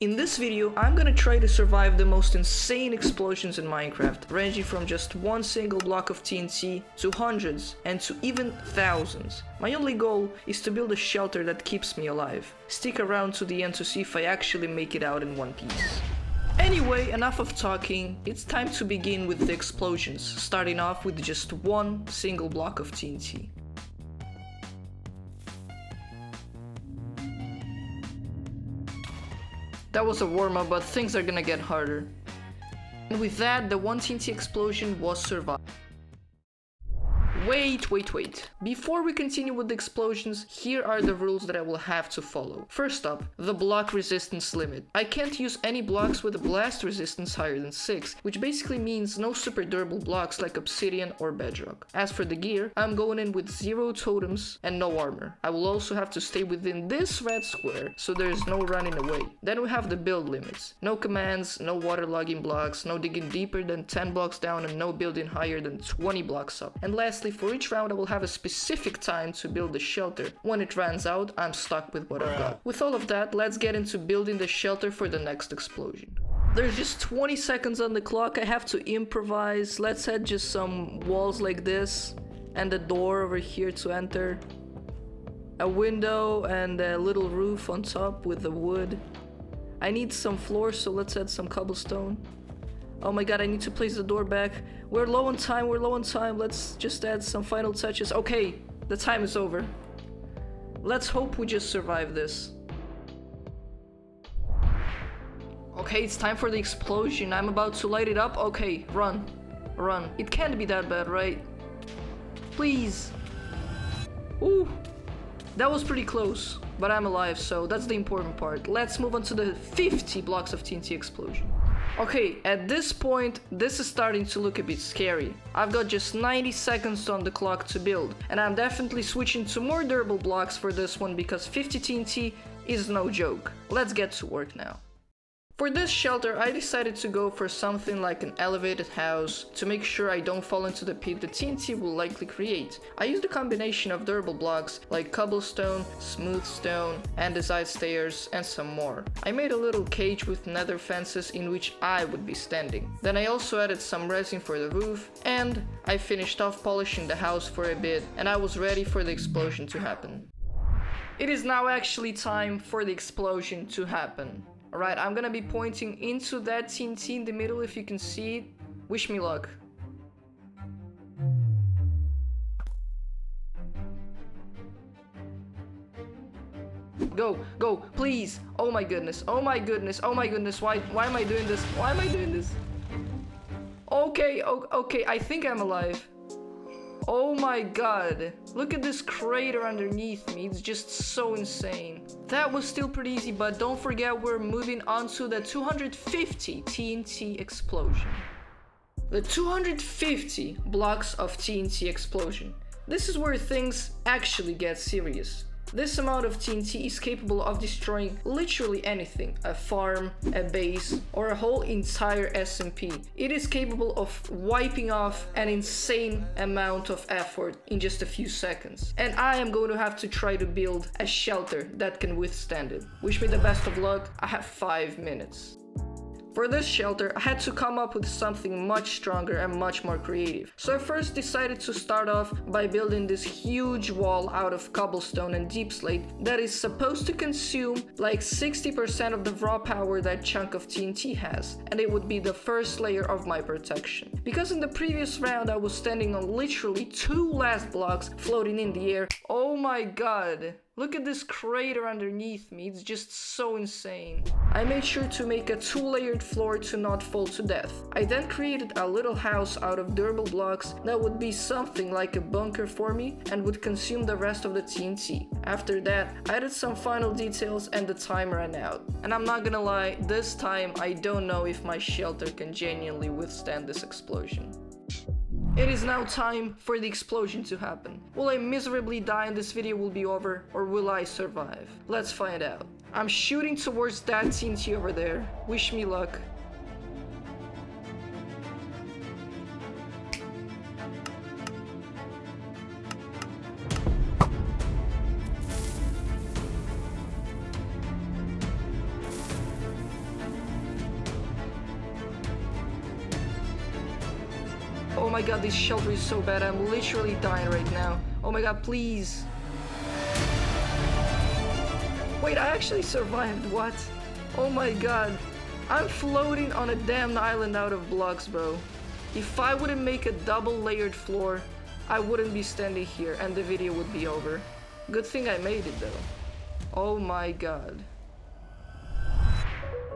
In this video, I'm gonna try to survive the most insane explosions in Minecraft, ranging from just one single block of TNT to hundreds and to even thousands. My only goal is to build a shelter that keeps me alive. Stick around to the end to see if I actually make it out in one piece. Anyway, enough of talking, it's time to begin with the explosions, starting off with just one single block of TNT. That was a warm-up, but things are gonna get harder. And with that, the one TNT explosion was survived. Wait. Before we continue with the explosions, here are the rules that I will have to follow. First up, the block resistance limit. I can't use any blocks with a blast resistance higher than 6, which basically means no super durable blocks like Obsidian or Bedrock. As for the gear, I'm going in with 0 totems and no armor. I will also have to stay within this red square, so there is no running away. Then we have the build limits. No commands, no waterlogging blocks, no digging deeper than 10 blocks down, and no building higher than 20 blocks up. And lastly, for each round I will have a specific time to build the shelter. When it runs out, I'm stuck with what I've got. With all of that, let's get into building the shelter for the next explosion. There's just 20 seconds on the clock. I have to improvise. Let's add just some walls like this and a door over here to enter. A window and a little roof on top with the wood. I need some floors, so let's add some cobblestone. Oh my god, I need to place the door back. We're low on time, Let's just add some final touches. Okay, the time is over. Let's hope we just survive this. Okay, it's time for the explosion. I'm about to light it up. Okay, run. It can't be that bad, right? Please. Ooh, that was pretty close, but I'm alive, so that's the important part. Let's move on to the 50 blocks of TNT explosion. Okay, at this point, this is starting to look a bit scary. I've got just 90 seconds on the clock to build, and I'm definitely switching to more durable blocks for this one because 50 TNT is no joke. Let's get to work now. For this shelter, I decided to go for something like an elevated house to make sure I don't fall into the pit the TNT will likely create. I used a combination of durable blocks like cobblestone, smooth stone, andesite stairs, and some more. I made a little cage with nether fences in which I would be standing. Then I also added some resin for the roof, and I finished off polishing the house for a bit, and I was ready for the explosion to happen. It is now actually time for the explosion to happen. Alright, I'm gonna be pointing into that TNT in the middle if you can see it. Wish me luck. Go, please. Oh my goodness. Why am I doing this? Okay, I think I'm alive. Oh my god, look at this crater underneath me, it's just so insane. That was still pretty easy, but don't forget we're moving on to the 250 TNT explosion. The 250 blocks of TNT explosion. This is where things actually get serious. This amount of TNT is capable of destroying literally anything, a farm, a base, or a whole entire SMP. It is capable of wiping off an insane amount of effort in just a few seconds. And I am going to have to try to build a shelter that can withstand it. Wish me the best of luck. I have 5 minutes. For this shelter, I had to come up with something much stronger and much more creative. So I first decided to start off by building this huge wall out of cobblestone and deep slate that is supposed to consume like 60% of the raw power that chunk of TNT has, and it would be the first layer of my protection. Because in the previous round I was standing on literally 2 last blocks floating in the air. Oh my god. Look at this crater underneath me, it's just so insane. I made sure to make a 2-layered floor to not fall to death. I then created a little house out of durable blocks that would be something like a bunker for me and would consume the rest of the TNT. After that, I added some final details and the time ran out. And I'm not gonna lie, this time I don't know if my shelter can genuinely withstand this explosion. It is now time for the explosion to happen. Will I miserably die and this video will be over, or will I survive? Let's find out. I'm shooting towards that TNT over there. Wish me luck. Oh my god, this shelter is so bad. I'm literally dying right now. Oh my god, please. Wait, I actually survived. What? Oh my god. I'm floating on a damn island out of blocks, bro. If I wouldn't make a double layered floor, I wouldn't be standing here and the video would be over. Good thing I made it though. Oh my god.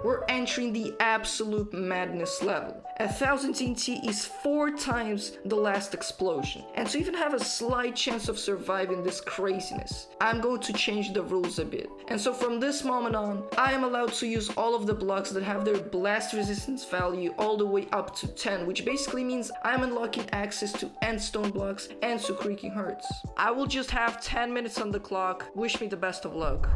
We're entering the absolute madness level. 1000 TNT is 4 times the last explosion. And to even have a slight chance of surviving this craziness, I'm going to change the rules a bit. And so from this moment on, I am allowed to use all of the blocks that have their blast resistance value all the way up to 10, which basically means I'm unlocking access to end stone blocks and to creaking hearts. I will just have 10 minutes on the clock. Wish me the best of luck.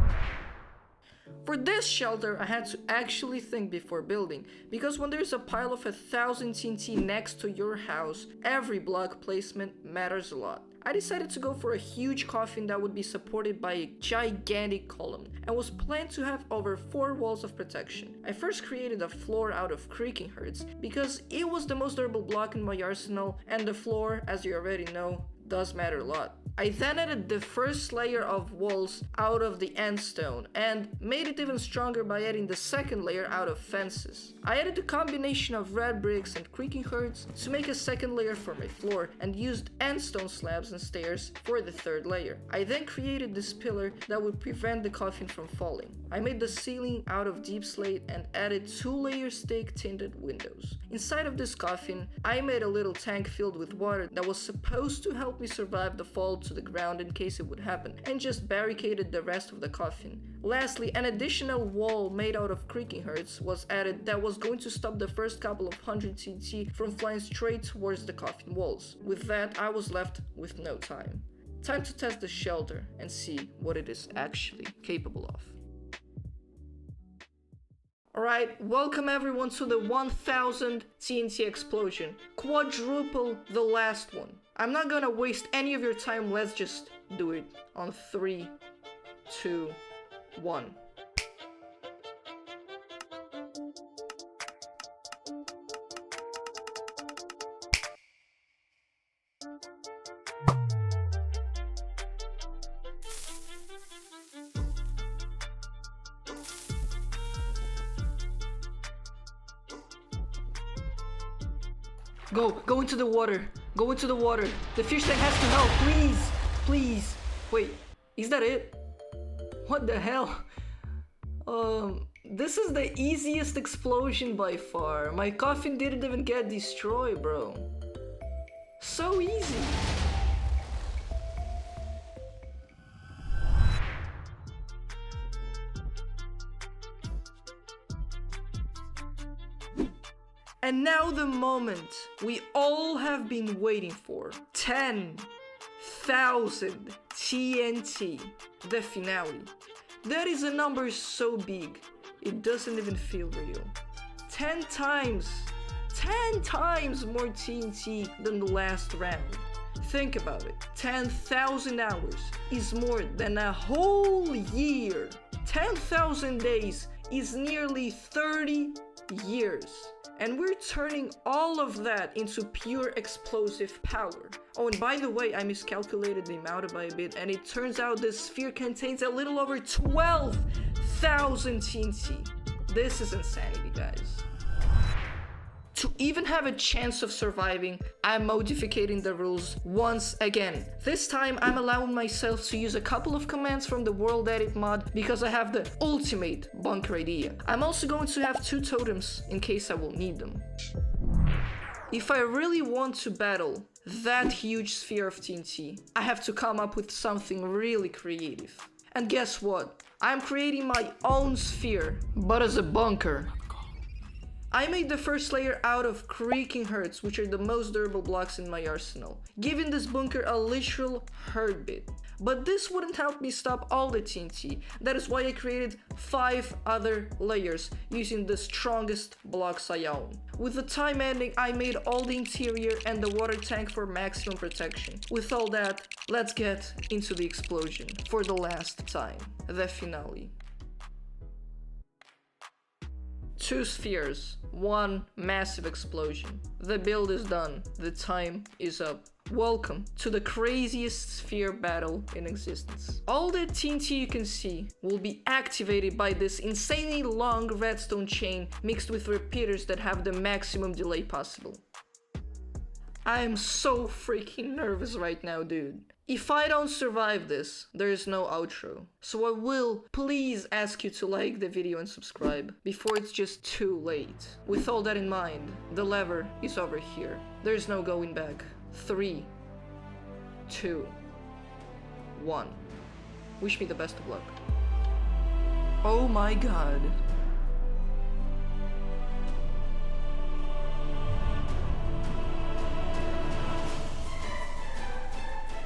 For this shelter, I had to actually think before building, because when there's a pile of 1000 TNT next to your house, every block placement matters a lot. I decided to go for a huge coffin that would be supported by a gigantic column, and was planned to have over 4 walls of protection. I first created a floor out of creaking hearts, because it was the most durable block in my arsenal, and the floor, as you already know, does matter a lot. I then added the first layer of walls out of the end stone and made it even stronger by adding the second layer out of fences. I added a combination of red bricks and creaking hearts to make a second layer for my floor and used end stone slabs and stairs for the third layer. I then created this pillar that would prevent the coffin from falling. I made the ceiling out of deep slate and added 2-layer stake tinted windows. Inside of this coffin, I made a little tank filled with water that was supposed to help me survive the fall to the ground in case it would happen, and just barricaded the rest of the coffin. Lastly, an additional wall made out of creaking hearts was added that was going to stop the first couple of 100 TNT from flying straight towards the coffin walls. With that, I was left with no time. Time to test the shelter and see what it is actually capable of. Alright, welcome everyone to the 1000 TNT explosion. Quadruple the last one. I'm not gonna waste any of your time, let's just do it on 3, 2, 1. Go into the water. Go into the water. The fish tank has to help, please. Please. Wait, is that it? What the hell? This is the easiest explosion by far. My coffin didn't even get destroyed, bro. So easy. And now the moment we all have been waiting for. 10,000 TNT. The finale. That is a number so big, it doesn't even feel real. 10 times more TNT than the last round. Think about it. 10,000 hours is more than a whole year. 10,000 days is nearly 30 years. And we're turning all of that into pure explosive power. Oh, and by the way, I miscalculated the amount by a bit, and it turns out this sphere contains a little over 12,000 TNT. This is insanity, guys. To even have a chance of surviving, I'm modifying the rules once again. This time, I'm allowing myself to use a couple of commands from the World Edit mod because I have the ultimate bunker idea. I'm also going to have 2 totems in case I will need them. If I really want to battle that huge sphere of TNT, I have to come up with something really creative. And guess what? I'm creating my own sphere, but as a bunker. I made the first layer out of creaking hearts, which are the most durable blocks in my arsenal, giving this bunker a literal heartbeat. But this wouldn't help me stop all the TNT. That is why I created 5 other layers using the strongest blocks I own. With the time ending, I made all the interior and the water tank for maximum protection. With all that, let's get into the explosion for the last time, the finale. 2 spheres, 1 massive explosion. The build is done. The time is up. Welcome to the craziest sphere battle in existence. All the TNT you can see will be activated by this insanely long redstone chain mixed with repeaters that have the maximum delay possible. I am so freaking nervous right now, dude. If I don't survive this, there is no outro. So I will please ask you to like the video and subscribe before it's just too late. With all that in mind, the lever is over here. There's no going back. 3, 2, 1. Wish me the best of luck. Oh my god.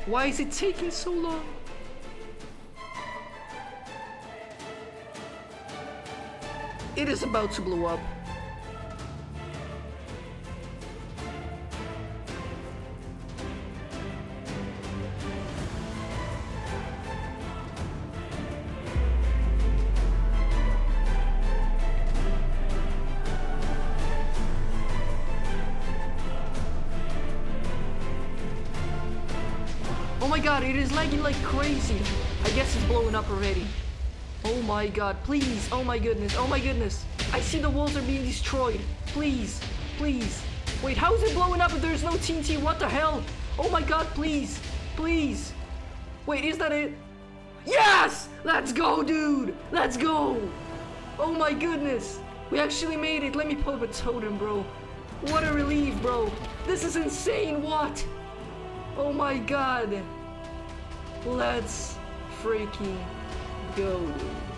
Why is it taking so long? It is about to blow up. Oh my god, it is lagging like crazy. I guess it's blowing up already. Oh my god, please. Oh my goodness. Oh my goodness. I see the walls are being destroyed. Please. Please. Wait, how is it blowing up if there's no TNT? What the hell? Oh my god, please. Please. Wait, is that it? Yes! Let's go, dude. Let's go. Oh my goodness. We actually made it. Let me pull up a totem, bro. What a relief, bro. This is insane. What? Oh my god. Let's freaking go, dude.